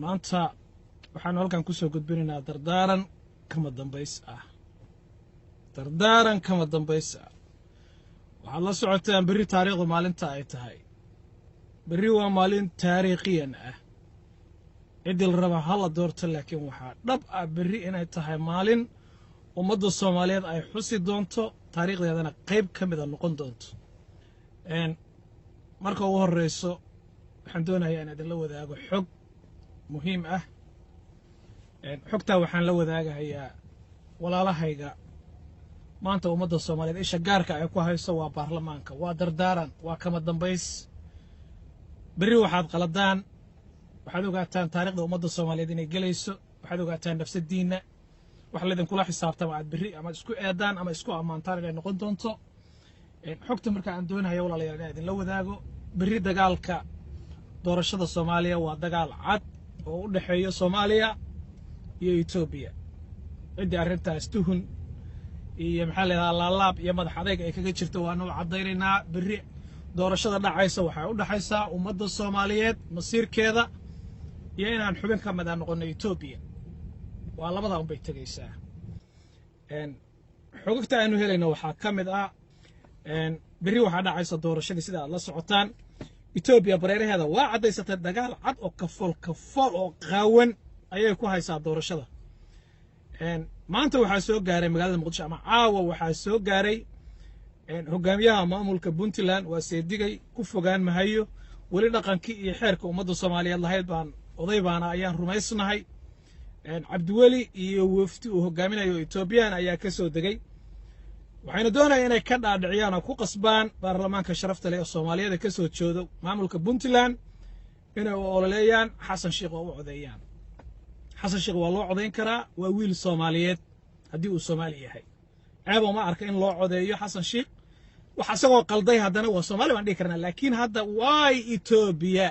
maanta waxaan halkan ku soo gudbinaynaa dardaaran kama dambays ah. waxaad la socotaan berri taariikhdu maalinta ay tahay. berri waa maalin taariikhiyan ah. ciddii la raba ha la doorto, laakiin waxaa dhab ah berri inay tahay maalin ummadda Soomaaliyeed ay xusi doonto, taariikhdeedana qayb ka mid ah noqon doonto. marka ugu horeyso waxaan doonayaa in idin la wadaago xog muhiim ah. xogtaa waxaan la wadaagayaa walaalahayga maanta ummadda Soomaaliyeed isha gaarka ay ku hayso waa baarlamaanka, waa dardaaran, waa kama dambays. berri waxaad qaladaan, waxaad ogaataan taariikhda ummadda Soomaaliyeed inay gelayso, waxaad ogaataan nafsadiina wax la idin kula xisaabtamo aad berri ama isku eedaan ama isku ammaantaan inay noqon doonto. xogta marka aan doonayo walaalayaal inaan idin la wadaago, berri dagaalka doorashada Soomaaliya waa dagaal cad oo u dhaxeeya Soomaaliya iyo Itoobiya. cidii arrintaas tuhun iyo maxaa la yiraahdaa laalaab iyo madax adeeg ay kaga jirto waa noo cadaynaynaa. berri doorashada dhacaysa waxay u dhaxaysaa ummadda Soomaaliyeed masiirkeeda iyo inaan xubin ka mid ah noqono Itoobiya. waa labada un bay tagaysaa. xogta aanu helayno waxaa ka mid ah berri waxaa dhacaysa doorashadii sida aad la socotaan. Itoobiya bareeraheeda waa cadaysatay dagaal cad oo kafool oo qaawan ayay ku haysaa doorashada. maanta waxaa soo gaaray magaalada Muqdisho ama caawa waxaa soo gaaray hogaamiyaha maamulka Puntland waa seedigay ku fogaan mahayo wali dhaqankii iyo xeerka ummadda Soomaaliyeed lahayd baan oday baana ayaan rumaysnahay. Cabdiweli iyo wafdi uu hogaaminayo Itoobiyaan ayaa ka soo degay. waxayna doonayaan inay ka dhaadhiciyaan oo ku qasbaan baarlamaanka sharafta leh ee Soomaaliyeed ka soo jeedo maamulka Puntland inay u ololeeyaan Xasan Sheikh oo u codeeyaan. Xasan Sheikh waa loo codeyn karaa, waa wiil Soomaaliyeed haddii uu Soomaali yahay. ceebo ma arka in loo codeeyo Xasan Sheikh. waxa asagoo qalday haddana waa Soomaali baan dhihi karnaa, laakiin hadda waay Itoobiya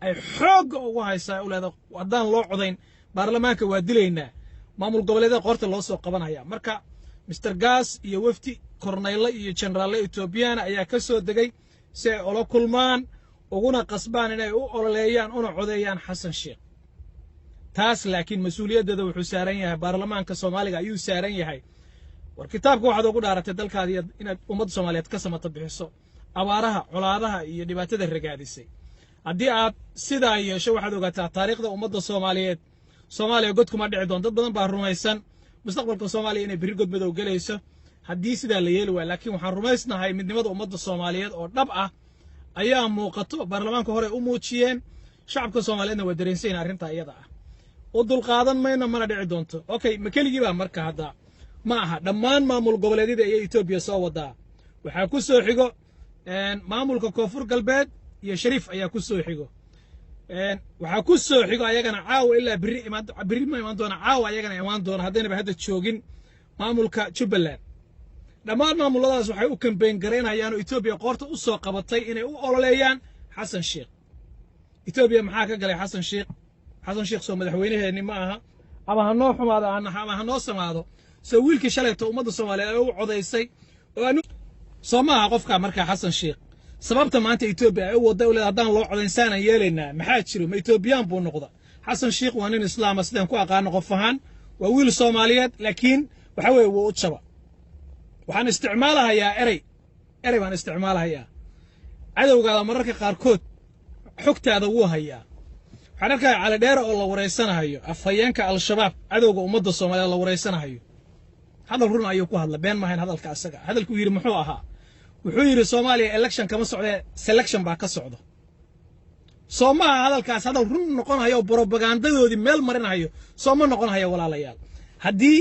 ay xoog ugu haysaa u leedahay haddaan loo codeyn baarlamaanka waa dilaynaa. maamul goboleedyada qorta loo soo qabanaya. marka Mr. Gas iyo wafdi korneylo iyo jeneraale Itoobiyaan ayaa ka soo degay si ay ula kulmaan uguna qasbaan inay u ololeeyaan una codeeyaan Xasan Sheikh. taas laakiin mas'uuliyaddeeda wuxuu saaran yahay baarlamaanka Soomaaliga ayuu saaran yahay. war kitaabka waxaad ugu dhaaratay dalkaada inaad ummadda Soomaaliyeed ka samata bixiso abaaraha, colaadaha iyo dhibaatada ragaadisay. haddii aad sidaa yeesho waxaad ogaataa taariikhda ummadda Soomaaliyeed Soomaaliya god kuma dhici doon. dad badan baa rumaysan mustaqbalka Soomaaliya inay berri god madow galayso haddii sidaa la yeeli waayo, laakiin waxaan rumaysnahay midnimada ummadda Soomaaliyeed oo dhab ah ayaa muuqato. baarlamaanka hore u muujiyeen, shacabka Soomaaliyeedna waa dareensan arrinta iyada ah. u dulqaadan mayna mana dhici doonto. okay, ma keligii baa marka hadda ma aha dhammaan maamul goboleedyada ee Itoobiya soo wadaa. waxaa ku soo xigo maamulka Koonfur Galbeed iyo Shariif ayaa ku soo xigo. waxaa ku soo xigo ayagana caawa ilaa berri ma imaan doona, caawa ayagana imaan doona haddaynaba hadda joogin maamulka Jubbaland. dhammaan maamuladaas waxay u kambeyn garaynayaan oo Itoobiya qoorta u soo qabatay inay u ololeeyaan Xasan Sheikh. Itoobiya maxaa ka galay Xasan Sheikh? Xasan Sheikh soo madaxweynaheeni ma aha, ama ha noo xumaado ama ha noo samaado soo wiilkii shalayto ummadda Soomaaliyeed ay u codeysay oo soo maaha qofka markaa Xasan Sheikh. sababta maanta Itoobiya ay u wada u leedahay haddaan loo codeynsaana yeelaynaa maxaa jiro? ma Itoobiyaan buu noqda. Xasan Sheikh waa nin islaam sidaan ku aqaano qof ahaan, waa wiil Soomaaliyeed, laakiin waxa weeye wuu u jaba. waxaan isticmaalahayaa erey baan isticmaalahayaa. cadowgaada mararka qaarkood xogtaada wuu hayaa. waxaan arkayaa Cali Dheere oo la wareysanayo afhayeenka Al-Shabaab, cadowga ummadda Soomaaliyeed la wareysanayo. hadal run ayuu ku hadla, been maahayn hadalka asaga. hadalku yiri muxuu ahaa? wuxuu yiri Soomaaliya election kama socdee selection baa ka socdo. Soomaha hadalkaas hadal run noqonayo, propagandadoodii meel marinayo sooma noqonayo walaalayaal. haddii